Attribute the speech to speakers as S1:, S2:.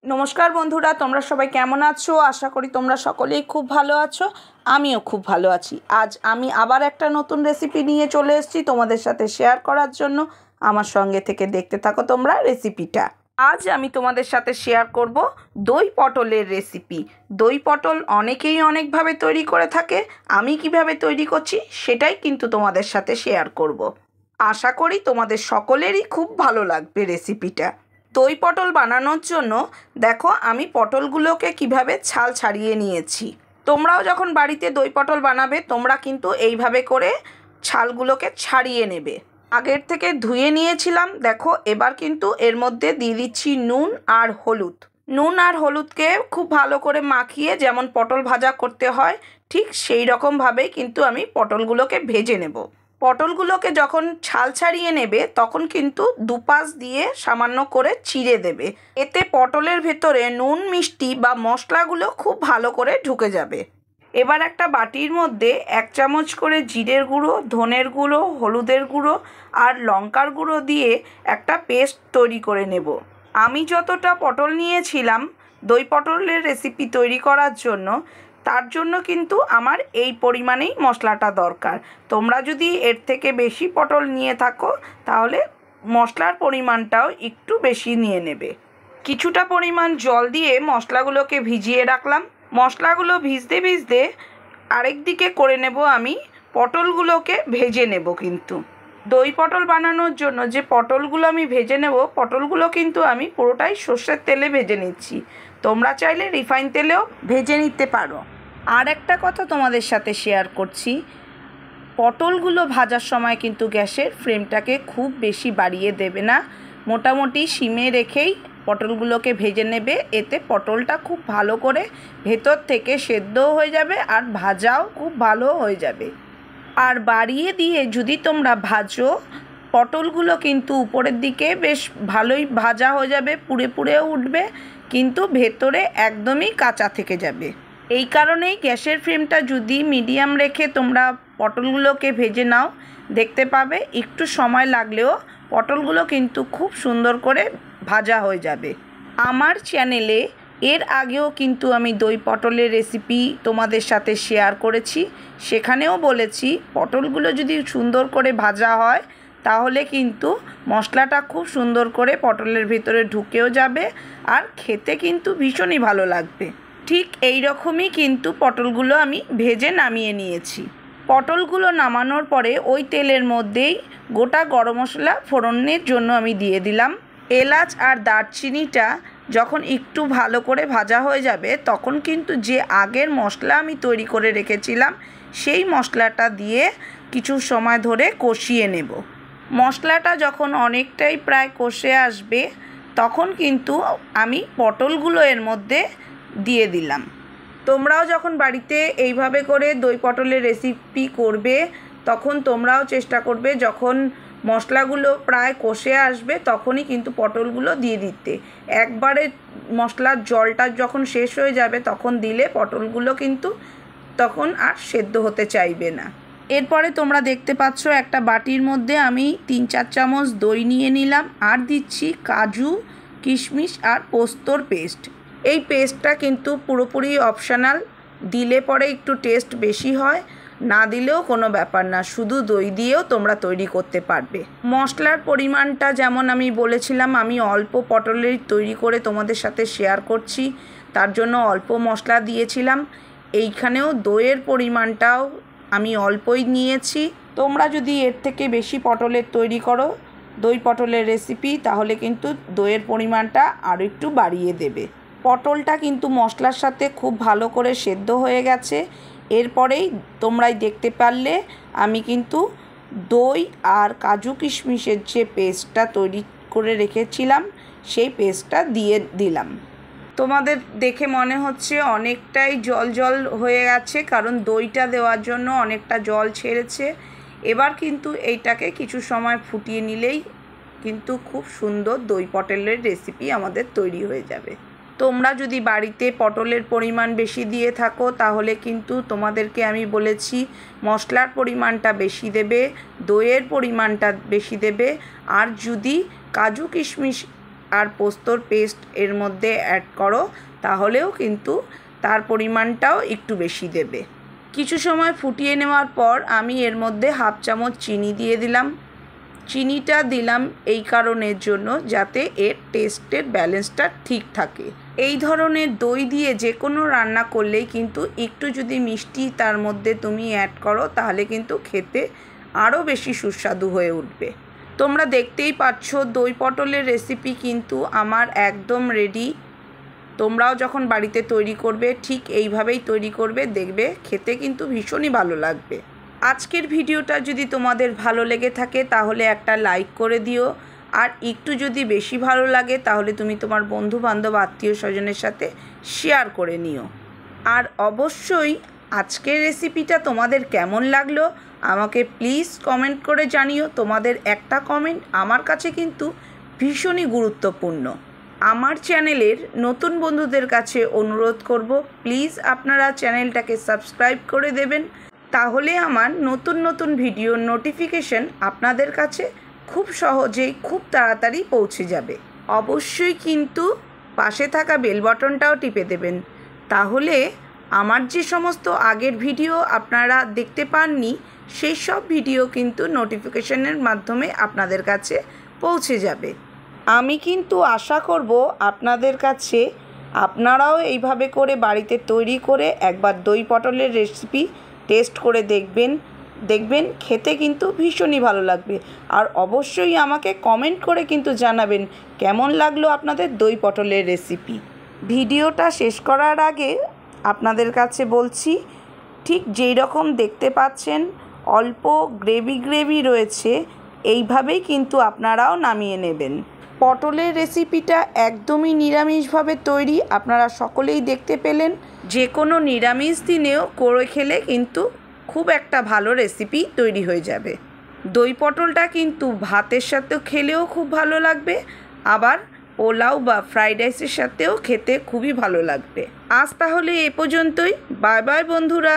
S1: নমস্কার বন্ধুরা, তোমরা সবাই কেমন আছো? আশা করি তোমরা সকলেই খুব ভালো আছো। আমিও খুব ভালো আছি। আজ আমি আবার একটা নতুন রেসিপি নিয়ে চলে এসেছি তোমাদের সাথে শেয়ার করার জন্য। আমার সঙ্গে থেকে দেখতে থাকো তোমরা রেসিপিটা। আজ আমি তোমাদের সাথে শেয়ার করব দই পটলের রেসিপি। দই পটল অনেকেই অনেকভাবে তৈরি করে থাকে। আমি কিভাবে তৈরি করছি সেটাই কিন্তু তোমাদের সাথে শেয়ার করব। আশা করি তোমাদের সকলেরই খুব ভালো লাগবে রেসিপিটা। দই পটল বানানোর জন্য দেখো আমি পটলগুলোকে কিভাবে ছাল ছাড়িয়ে নিয়েছি। তোমরাও যখন বাড়িতে দই পটল বানাবে তোমরা কিন্তু এইভাবে করে ছালগুলোকে ছাড়িয়ে নেবে। আগের থেকে ধুয়ে নিয়েছিলাম। দেখো এবার কিন্তু এর মধ্যে দিয়ে দিচ্ছি নুন আর হলুদ। নুন আর হলুদকে খুব ভালো করে মাখিয়ে যেমন পটল ভাজা করতে হয় ঠিক সেই রকমভাবেই কিন্তু আমি পটলগুলোকে ভেজে নেব। পটলগুলোকে যখন ছাল ছাড়িয়ে নেবে তখন কিন্তু দুপাশ দিয়ে সামান্য করে চিড়ে দেবে। এতে পটলের ভেতরে নুন মিষ্টি বা মশলাগুলো খুব ভালো করে ঢুকে যাবে। এবার একটা বাটির মধ্যে 1 চামচ করে জিরের গুঁড়ো, ধনের গুঁড়ো, হলুদের গুঁড়ো আর লঙ্কার গুঁড়ো দিয়ে একটা পেস্ট তৈরি করে নেব। আমি যতটা পটল নিয়েছিলাম দই পটলের রেসিপি তৈরি করার জন্য, তার জন্য কিন্তু আমার এই পরিমাণেই মশলাটা দরকার। তোমরা যদি এর থেকে বেশি পটল নিয়ে থাকো তাহলে মশলার পরিমাণটাও একটু বেশি নিয়ে নেবে। কিছুটা পরিমাণ জল দিয়ে মশলাগুলোকে ভিজিয়ে রাখলাম। মশলাগুলো ভিজতে ভিজতে আরেক দিকে করে নেব আমি পটলগুলোকে ভেজে নেব। কিন্তু দই পটল বানানোর জন্য যে পটলগুলো আমি ভেজে নেব, পটলগুলো কিন্তু আমি পুরোটাই সর্ষের তেলে ভেজে নিচ্ছি। তোমরা চাইলে রিফাইন তেলেও ভেজে নিতে পারো। আর একটা কথা তোমাদের সাথে শেয়ার করছি, পটলগুলো ভাজার সময় কিন্তু গ্যাসের ফ্লেমটাকে খুব বেশি বাড়িয়ে দেবে না। মোটামুটি সিমে রেখেই পটলগুলোকে ভেজে নেবে। এতে পটলটা খুব ভালো করে ভেতর থেকে সেদ্ধও হয়ে যাবে আর ভাজাও খুব ভালো হয়ে যাবে। আর বাড়িয়ে দিয়ে যদি তোমরা ভাজো পটলগুলো কিন্তু উপরের দিকে বেশ ভালোই ভাজা হয়ে যাবে, পুড়ে পুড়েও উঠবে, কিন্তু ভেতরে একদমই কাঁচা থেকে যাবে। এই কারণেই গ্যাসের ফ্লেমটা যদি মিডিয়াম রেখে তোমরা পটলগুলোকে ভেজে নাও, দেখতে পাবে একটু সময় লাগলেও পটলগুলো কিন্তু খুব সুন্দর করে ভাজা হয়ে যাবে। আমার চ্যানেলে এর আগেও কিন্তু আমি দই পটলের রেসিপি তোমাদের সাথে শেয়ার করেছি। সেখানেও বলেছি পটলগুলো যদি সুন্দর করে ভাজা হয় তাহলে কিন্তু মশলাটা খুব সুন্দর করে পটলের ভিতরে ঢুকেও যাবে আর খেতে কিন্তু ভীষণই ভালো লাগবে। ঠিক এই রকমই কিন্তু পটলগুলো আমি ভেজে নামিয়ে নিয়েছি। পটলগুলো নামানোর পরে ওই তেলের মধ্যেই গোটা গরম মশলা ফোড়নের জন্য আমি দিয়ে দিলাম। এলাচ আর দারচিনিটা যখন একটু ভালো করে ভাজা হয়ে যাবে তখন কিন্তু যে আগের মশলা আমি তৈরি করে রেখেছিলাম সেই মশলাটা দিয়ে কিছু সময় ধরে কষিয়ে নেব। মশলাটা যখন অনেকটাই প্রায় কষে আসবে তখন কিন্তু আমি পটলগুলো এর মধ্যে দিয়ে দিলাম। তোমরাও যখন বাড়িতে এইভাবে করে দই পটলের রেসিপি করবে তখন তোমরাও চেষ্টা করবে যখন মশলাগুলো প্রায় কষে আসবে তখনই কিন্তু পটলগুলো দিয়ে দিতে। একবারে মশলার জলটা যখন শেষ হয়ে যাবে তখন দিলে পটলগুলো কিন্তু তখন আর সেদ্ধ হতে চাইবে না। এরপরে তোমরা দেখতে পাচ্ছ একটা বাটির মধ্যে আমি 3-4 চামচ দই নিয়ে নিলাম আর দিচ্ছি কাজু, কিশমিশ আর পোস্তর পেস্ট। এই পেস্টটা কিন্তু পুরোপুরি অপশনাল, দিলে পরে একটু টেস্ট বেশি হয়, না দিলেও কোনো ব্যাপার না, শুধু দই দিয়েও তোমরা তৈরি করতে পারবে। মশলার পরিমাণটা যেমন আমি বলেছিলাম আমি অল্প পটলের তৈরি করে তোমাদের সাথে শেয়ার করছি, তার জন্য অল্প মশলা দিয়েছিলাম। এইখানেও দইয়ের পরিমাণটাও আমি অল্পই নিয়েছি। তোমরা যদি এর থেকে বেশি পটলের তৈরি করো দই পটলের রেসিপি তাহলে কিন্তু দইয়ের পরিমাণটা আরও একটু বাড়িয়ে দেবে। পটলটা কিন্তু মশলার সাথে খুব ভালো করে সেদ্ধ হয়ে গেছে। এরপরেই তোমরাই দেখতে পারলে আমি কিন্তু দই আর কাজু কিশমিশের যে পেস্টটা তৈরি করে রেখেছিলাম সেই পেস্টটা দিয়ে দিলাম। তোমাদের দেখে মনে হচ্ছে অনেকটাই জল জল হয়ে গেছে, কারণ দইটা দেওয়ার জন্য অনেকটা জল ছেড়েছে। এবার কিন্তু এইটাকে কিছু সময় ফুটিয়ে নিলেই কিন্তু খুব সুন্দর দই পটলের রেসিপি আমাদের তৈরি হয়ে যাবে। তোমরা যদি বাড়িতে পটলের পরিমাণ বেশি দিয়ে থাকো তাহলে কিন্তু তোমাদেরকে আমি বলেছি মশলার পরিমাণটা বেশি দেবে, দইয়ের পরিমাণটা বেশি দেবে। আর যদি কাজু কিশমিশ আর পোস্তর পেস্ট এর মধ্যে অ্যাড করো, তাহলেও কিন্তু তার পরিমাণটাও একটু বেশি দেবে। কিছু সময় ফুটিয়ে নেওয়ার পর আমি এর মধ্যে হাফ চামচ চিনি দিয়ে দিলাম। চিনিটা দিলাম এই কারণের জন্য যাতে এর টেস্টের ব্যালেন্সটা ঠিক থাকে। এই ধরনের দই দিয়ে যে কোনো রান্না করলেই কিন্তু একটু যদি মিষ্টি তার মধ্যে তুমি অ্যাড করো, তাহলে কিন্তু খেতে আরও বেশি সুস্বাদু হয়ে উঠবে। তোমরা দেখতেই পাচ্ছ দই পটলের রেসিপি কিন্তু আমার একদম রেডি। তোমরাও যখন বাড়িতে তৈরি করবে ঠিক এইভাবেই তৈরি করবে, দেখবে খেতে কিন্তু ভীষণই ভালো লাগবে। আজকের ভিডিওটা যদি তোমাদের ভালো লেগে থাকে তাহলে একটা লাইক করে দিও, আর একটু যদি বেশি ভালো লাগে তাহলে তুমি তোমার বন্ধু বান্ধব আত্মীয় স্বজনের সাথে শেয়ার করে নিও। আর অবশ্যই আজকের রেসিপিটা তোমাদের কেমন লাগলো আমাকে প্লিজ কমেন্ট করে জানিও। তোমাদের একটা কমেন্ট আমার কাছে কিন্তু ভীষণই গুরুত্বপূর্ণ। আমার চ্যানেলের নতুন বন্ধুদের কাছে অনুরোধ করব, প্লিজ আপনারা চ্যানেলটাকে সাবস্ক্রাইব করে দেবেন, তাহলে আমার নতুন নতুন ভিডিওর নোটিফিকেশন আপনাদের কাছে খুব সহজেই খুব তাড়াতাড়ি পৌঁছে যাবে। অবশ্যই কিন্তু পাশে থাকা বেল বাটনটাও টিপে দেবেন, তাহলে আমার যে সমস্ত আগের ভিডিও আপনারা দেখতে পাননি সেই সব ভিডিও কিন্তু নোটিফিকেশনের মাধ্যমে আপনাদের কাছে পৌঁছে যাবে। আমি কিন্তু আশা করব আপনাদের কাছে আপনারাও এইভাবে করে বাড়িতে তৈরি করে একবার দই পটলের রেসিপি টেস্ট করে দেখবেন খেতে কিন্তু ভীষণই ভালো লাগবে। আর অবশ্যই আমাকে কমেন্ট করে কিন্তু জানাবেন কেমন লাগলো আপনাদের দই পটলের রেসিপি। ভিডিওটা শেষ করার আগে আপনাদের কাছে বলছি, ঠিক যেই রকম দেখতে পাচ্ছেন অল্প গ্রেভি রয়েছে, এইভাবেই কিন্তু আপনারাও নামিয়ে নেবেন। পটলের রেসিপিটা একদমই নিরামিষভাবে তৈরি, আপনারা সকলেই দেখতে পেলেন। যে কোনো নিরামিষ দিনেও করে খেলে কিন্তু খুব একটা ভালো রেসিপি তৈরি হয়ে যাবে। দই পটলটা কিন্তু ভাতের সাথেও খেলেও খুব ভালো লাগবে, আবার পোলাও বা ফ্রাইড রাইসের সাথেও খেতে খুবই ভালো লাগবে। আজ তাহলে এ পর্যন্তই। বাই বাই বন্ধুরা।